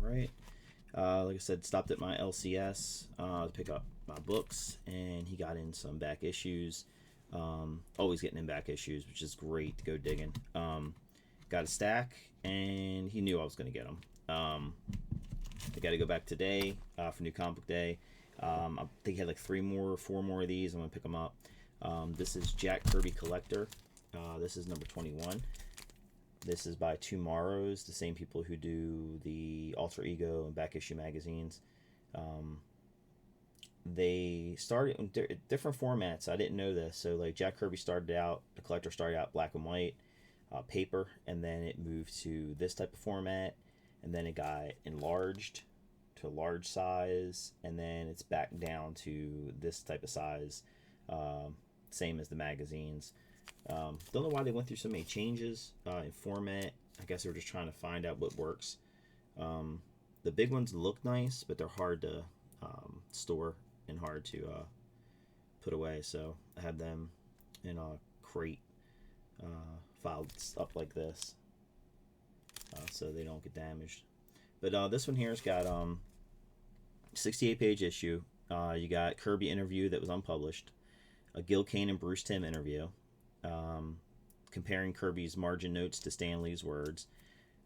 right. Like I said, stopped at my LCS to pick up my books, and he got in some back issues. Always getting in back issues, which is great to go digging. Got a stack, and he knew I was going to get them. I got to go back today for New Comic Book Day. I think he had like 4 more of these. I'm going to pick them up. This is Jack Kirby Collector. This is number 21. This is by Tomorrow's, the same people who do the Alter Ego and back issue magazines. They started in different formats. I didn't know this. So like Jack Kirby started out, the Collector started out black and white, paper, and then it moved to this type of format, and then it got enlarged to a large size, and then it's back down to this type of size, same as the magazines. Don't know why they went through so many changes in format. I guess they were just trying to find out what works. The big ones look nice, but they're hard to store and hard to put away. So I have them in a crate, filed up like this, so they don't get damaged. But this one here has got 68-page issue. You got Kirby interview that was unpublished, a Gil Kane and Bruce Timm interview, comparing Kirby's margin notes to Stan Lee's words,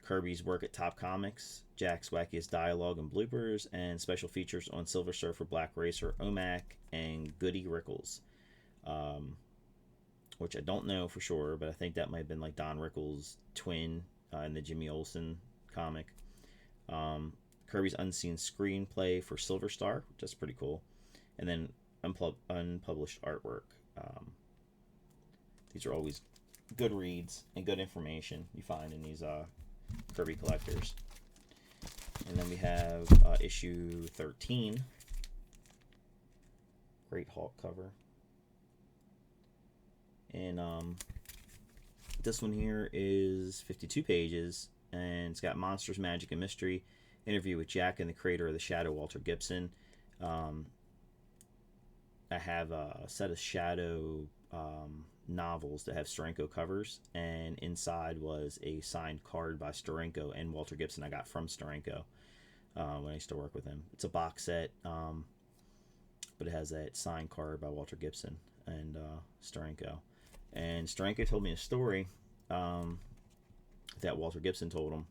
Kirby's work at Top Comics, Jack's wackiest dialogue and bloopers, and special features on Silver Surfer, Black Racer, OMAC, and Goody Rickles, which I don't know for sure, but I think that might have been like Don Rickles' twin in the Jimmy Olsen comic. Kirby's unseen screenplay for Silver Star, which is pretty cool, and then unpublished artwork. These are always good reads and good information you find in these Kirby collectors. And then we have issue 13. Great Hulk cover. And this one here is 52 pages, and it's got Monsters, Magic, and Mystery, interview with Jack and the creator of the Shadow, Walter Gibson. I have a set of Shadow novels that have Steranko covers, and inside was a signed card by Steranko and Walter Gibson I got from Steranko when I used to work with him. It's a box set, but it has that signed card by Walter Gibson and Steranko. And Steranko told me a story that Walter Gibson told him.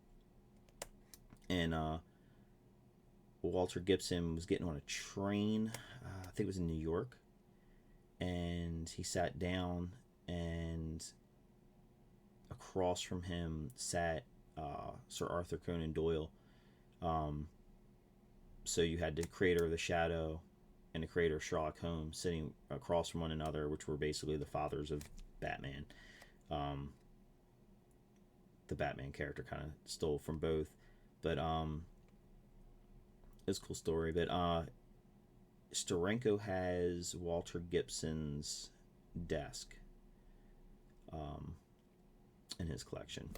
And Walter Gibson was getting on a train, I think it was in New York, and he sat down, and across from him sat Sir Arthur Conan Doyle. So you had the creator of the Shadow and the creator of Sherlock Holmes sitting across from one another, which were basically the fathers of Batman. The Batman character kind of stole from both, but it's a cool story. But Steranko has Walter Gibson's desk in his collection.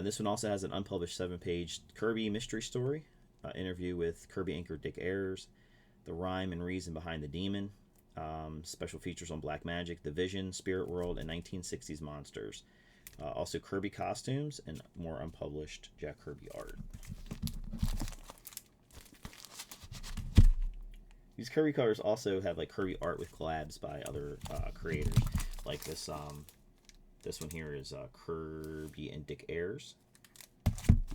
This one also has an unpublished 7-page Kirby mystery story, interview with Kirby inker Dick Ayers, the rhyme and reason behind the demon, special features on Black Magic, The Vision, Spirit World, and 1960s monsters. Also Kirby costumes and more unpublished Jack Kirby art. These Kirby covers also have like Kirby art with collabs by other creators. Like this one here is Kirby and Dick Ayers.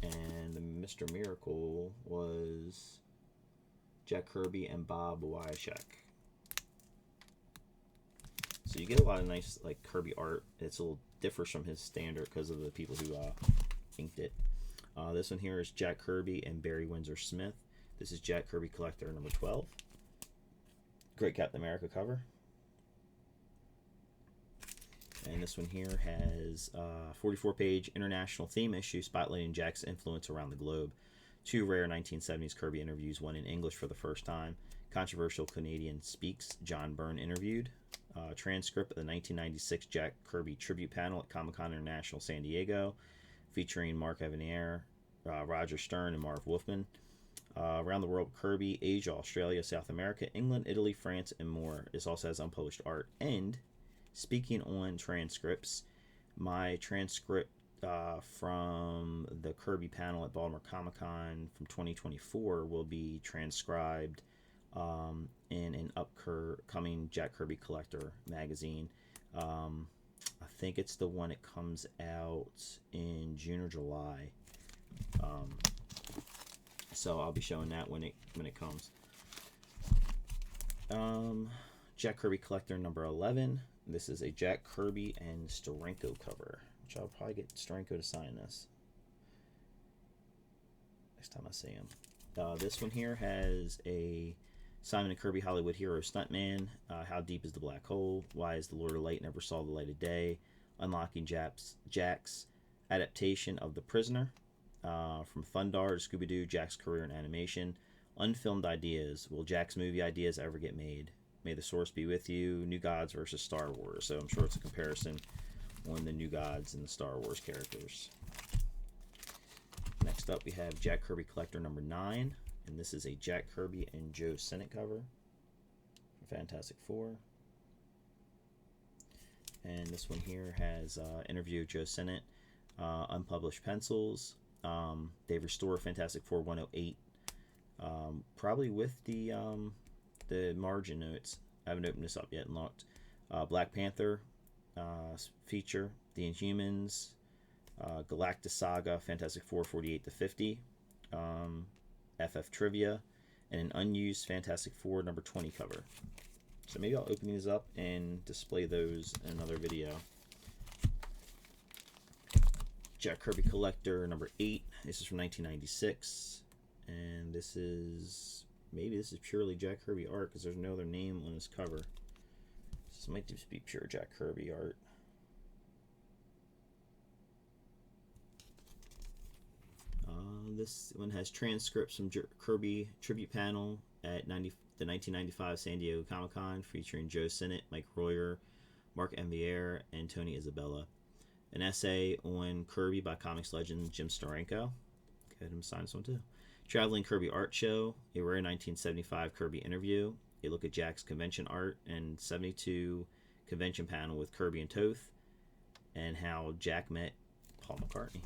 And the Mr. Miracle was Jack Kirby and Bob Wyshak. So you get a lot of nice like Kirby art. It's a little differs from his standard because of the people who inked it. This one here is Jack Kirby and Barry Windsor Smith. This is Jack Kirby Collector number 12. Great Captain America cover. And this one here has a 44-page international theme issue spotlighting Jack's influence around the globe. 2 rare 1970s Kirby interviews, one in English for the first time. Controversial Canadian Speaks, John Byrne interviewed. Transcript of the 1996 Jack Kirby tribute panel at Comic-Con International San Diego, featuring Mark Evanier, Roger Stern, and Marv Wolfman. Around the World Kirby, Asia, Australia, South America, England, Italy, France, and more. This also has unpublished art. And speaking on transcripts, my transcript from the Kirby panel at Baltimore Comic Con from 2024 will be transcribed in an upcoming Jack Kirby Collector magazine. I think it's the one that comes out in June or July. So I'll be showing that when it comes. Jack Kirby Collector number 11. This is a Jack Kirby and Steranko cover, which I'll probably get Steranko to sign this next time I see him. This one here has a Simon and Kirby Hollywood Hero Stuntman. How deep is the black hole? Why is the Lord of Light never saw the light of day? Unlocking Jack's adaptation of The Prisoner. From Thundar to Scooby-Doo, Jack's career in animation. Unfilmed ideas. Will Jack's movie ideas ever get made? May the source be with you. New Gods versus Star Wars. So I'm sure it's a comparison on the New Gods and the Star Wars characters. Next up, we have Jack Kirby Collector number 9. And this is a Jack Kirby and Joe Sinnott cover for Fantastic Four. And this one here has interview with Joe Sinnott, unpublished pencils. They restore Fantastic Four 108, probably with the margin notes. I haven't opened this up yet and looked. Black Panther feature, The Inhumans, Galactus Saga, Fantastic Four 48 to 50, FF Trivia, and an unused Fantastic Four number 20 cover. So maybe I'll open these up and display those in another video. Jack Kirby Collector number 8. This is from 1996, and this is purely Jack Kirby art because there's no other name on this cover. This might just be pure Jack Kirby art. This one has transcripts from Kirby tribute panel at the 1995 San Diego Comic Con featuring Joe Sinnott, Mike Royer, Mark Envier, and Tony Isabella. An essay on Kirby by comics legend Jim Steranko. Go ahead and sign this one too. Traveling Kirby Art Show, a rare 1975 Kirby interview, a look at Jack's convention art, and 72 convention panel with Kirby and Toth, and how Jack met Paul McCartney.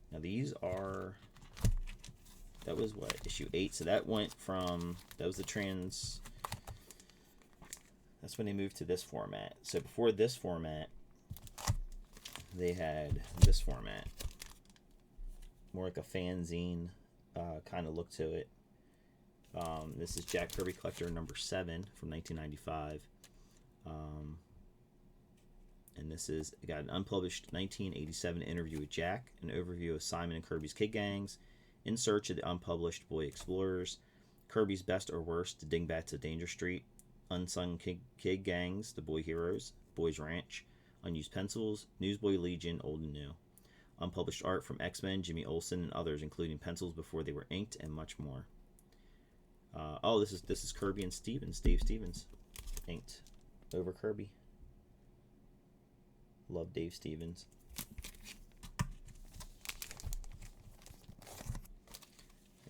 Now these are, that was what, issue 8, so that went from, that was the trans, that's when they moved to this format. So before this format, they had this format, more like a fanzine kind of look to it. This is Jack Kirby Collector number 7 from 1995. And this is, got an unpublished 1987 interview with Jack, an overview of Simon and Kirby's kid gangs, In Search of the Unpublished Boy Explorers, Kirby's Best or Worst, The Dingbats of Danger Street, Unsung Kid Gangs, The Boy Heroes, Boys Ranch, Unused Pencils, Newsboy Legion, Old and New, unpublished art from X-Men, Jimmy Olsen, and others, including pencils before they were inked, and much more. Oh, this is Kirby and Stevens, Dave Stevens, inked over Kirby. Love Dave Stevens.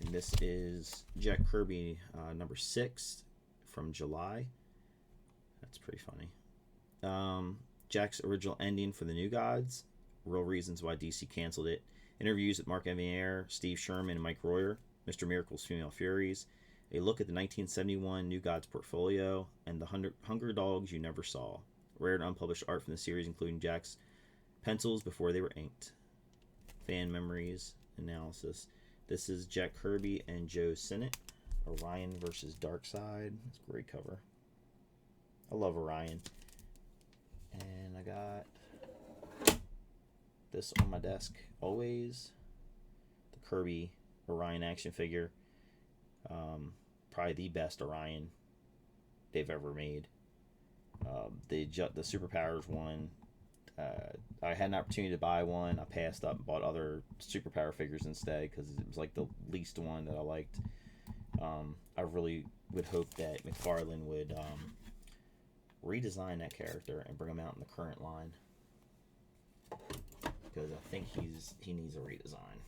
And this is Jack Kirby number 6 from July. That's pretty funny. Jack's original ending for the New Gods. Real reasons why DC canceled it. Interviews with Mark Envier, Steve Sherman, and Mike Royer. Mr. Miracle's Female Furies. A look at the 1971 New Gods portfolio. And the Hunger Dogs You Never Saw. Rare and unpublished art from the series, including Jack's pencils before they were inked. Fan memories, analysis. This is Jack Kirby and Joe Sinnott. Orion versus Darkseid. It's a great cover. I love Orion. And I got this on my desk always. The Kirby Orion action figure. Probably the best Orion they've ever made. The Superpowers one, I had an opportunity to buy one. I passed up and bought other Superpower figures instead because it was like the least one that I liked. I really would hope that McFarlane would redesign that character and bring him out in the current line because I think he needs a redesign.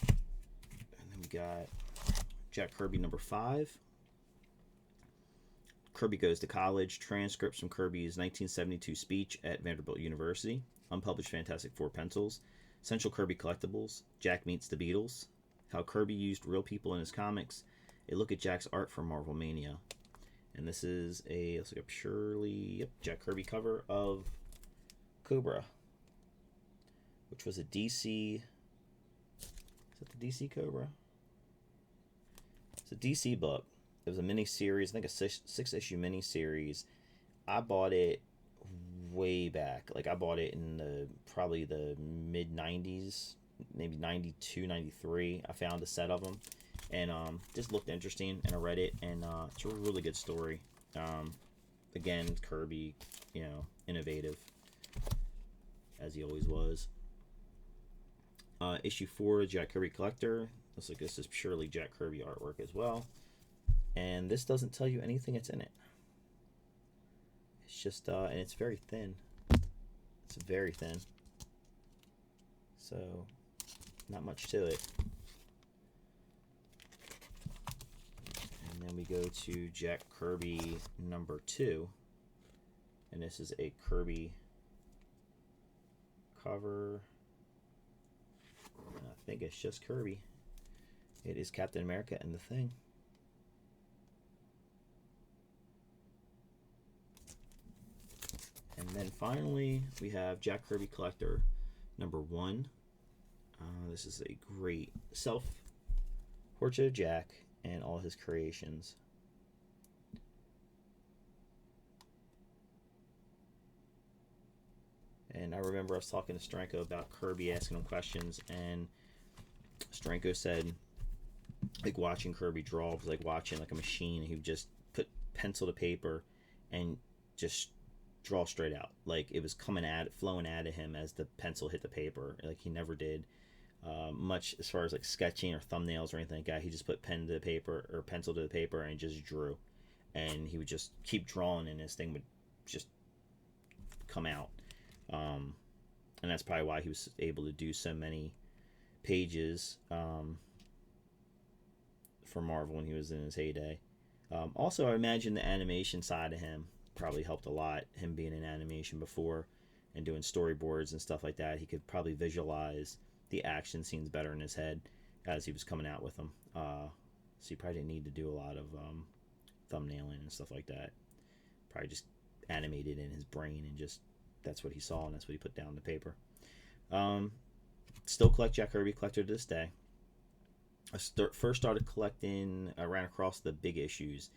And then we got Jack Kirby number 5. Kirby Goes to College, transcripts from Kirby's 1972 speech at Vanderbilt University, unpublished Fantastic Four pencils, Central Kirby collectibles, Jack Meets the Beatles, how Kirby used real people in his comics, a look at Jack's art for Marvel Mania. And this is a, looks like a purely Jack Kirby cover of Cobra, which was a DC. Is that the DC Cobra? It's a DC book. It was a mini series, I think a six-issue mini series. I bought it way back. Like I bought it in probably the mid 90s, maybe 92, 93. I found a set of them and just looked interesting, and I read it, and it's a really good story. Again, Kirby, innovative as he always was. Issue 4, Jack Kirby Collector. Looks like this is purely Jack Kirby artwork as well. And this doesn't tell you anything that's in it. It's just, and it's very thin. It's very thin. So, not much to it. And then we go to Jack Kirby number 2. And this is a Kirby cover. I think it's just Kirby. It is Captain America and the Thing. And then finally, we have Jack Kirby Collector number 1. This is a great self-portrait of Jack and all his creations. And I remember I was talking to Stranko about Kirby, asking him questions, and Stranko said, like, watching Kirby draw was like watching like a machine. He would just put pencil to paper and just draw straight out. Like it was flowing out of him as the pencil hit the paper. Like he never did much as far as like sketching or thumbnails or anything like that. He just put pen to the paper or pencil to the paper and just drew. And he would just keep drawing, and this thing would just come out. And that's probably why he was able to do so many pages for Marvel when he was in his heyday. Also, I imagine the animation side of him probably helped a lot. Him being in animation before and doing storyboards and stuff like that, he could probably visualize the action scenes better in his head as he was coming out with them. So he probably didn't need to do a lot of thumbnailing and stuff like that. Probably just animated in his brain, and just that's what he saw, and that's what he put down on the paper. Still collect Jack Kirby Collector to this day. I first started collecting, I ran across the big issues.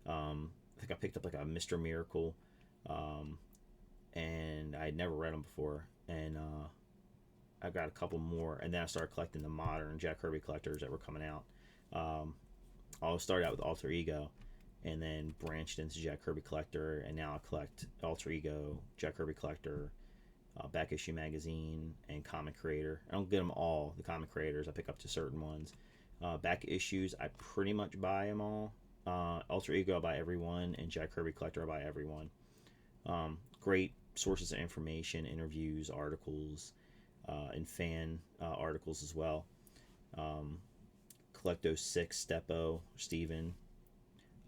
I think I picked up like a Mr. Miracle, and I had never read them before, and I got a couple more, and then I started collecting the modern Jack Kirby Collectors that were coming out. I started out with Alter Ego, and then branched into Jack Kirby Collector, and now I collect Alter Ego, Jack Kirby Collector, Back Issue Magazine, and Comic Creator. I don't get them all, the Comic Creators. I pick up to certain ones. Back issues, I pretty much buy them all. Alter Ego, I buy every one, and Jack Kirby Collector, I buy every one. Great sources of information, interviews, articles, and fan articles as well. Collecto 6, Steppo, Steven.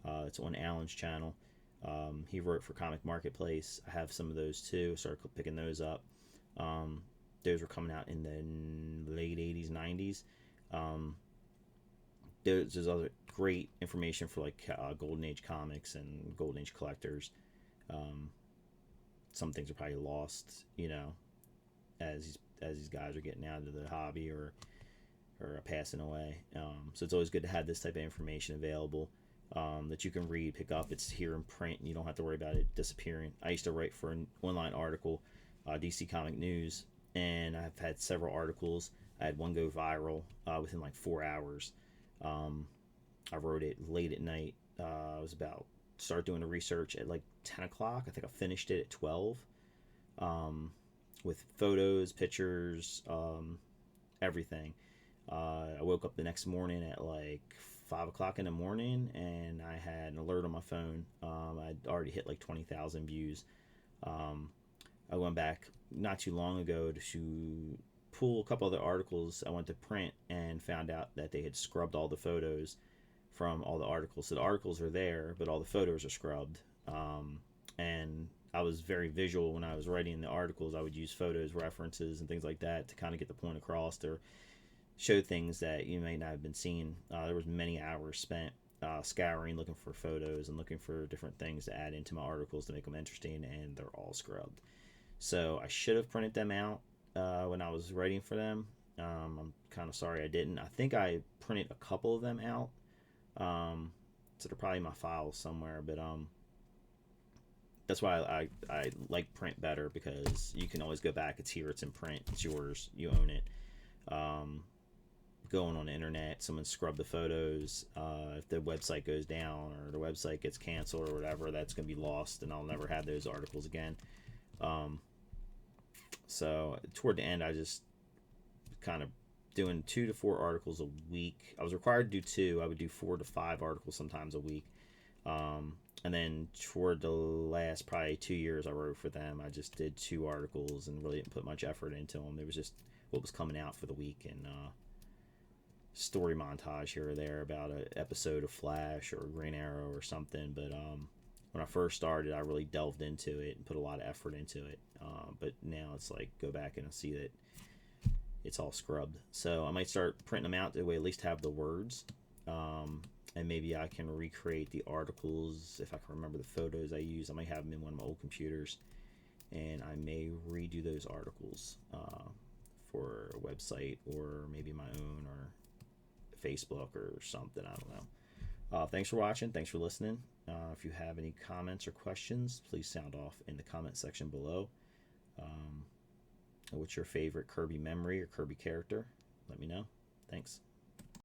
It's on Alan's channel. He wrote for Comic Marketplace. I have some of those too. Started picking those up. Those were coming out in the late 80s, 90s. There's other great information for like Golden Age comics and Golden Age collectors. Some things are probably lost, as these guys are getting out of the hobby or passing away. So it's always good to have this type of information available. That you can read, pick up. It's here in print, and you don't have to worry about it disappearing. I used to write for an online article, DC Comic News, and I've had several articles. I had one go viral within like 4 hours. I wrote it late at night. I was about start doing the research at like 10 o'clock. I think I finished it at 12, with photos, pictures, everything. I woke up the next morning at like 5 o'clock in the morning, and I had an alert on my phone. I'd already hit like 20,000 views. I went back not too long ago to pull a couple other articles I went to print, and found out that they had scrubbed all the photos from all the articles. So the articles are there, but all the photos are scrubbed. And I was very visual when I was writing the articles. I would use photos, references, and things like that to kind of get the point across, to show things that you may not have been seeing. There was many hours spent scouring, looking for photos and looking for different things to add into my articles to make them interesting, and they're all scrubbed. So I should have printed them out when I was writing for them. I'm kind of sorry I didn't. I think I printed a couple of them out. So they're probably in my files somewhere, but that's why I like print better, because you can always go back. It's here, it's in print, it's yours, you own it. Going on the internet, someone scrubbed the photos. If the website goes down or the website gets canceled or whatever, that's going to be lost, and I'll never have those articles again. So toward the end, I just kind of doing 2 to 4 articles a week. I was required to do 2. I would do 4 to 5 articles sometimes a week. And then toward the last probably 2 years I wrote for them, I just did 2 articles and really didn't put much effort into them. There was just what was coming out for the week, and story montage here or there about an episode of Flash or Green Arrow or something. But when I first started, I really delved into it and put a lot of effort into it. But now it's like, go back and see that it's all scrubbed. So I might start printing them out that way, at least have the words. And maybe I can recreate the articles if I can remember the photos I use. I might have them in one of my old computers, and I may redo those articles for a website, or maybe my own, or Facebook or something. I don't know. Thanks for watching. Thanks for listening. If you have any comments or questions, please sound off in the comment section below. What's your favorite Kirby memory or Kirby character? Let me know. Thanks.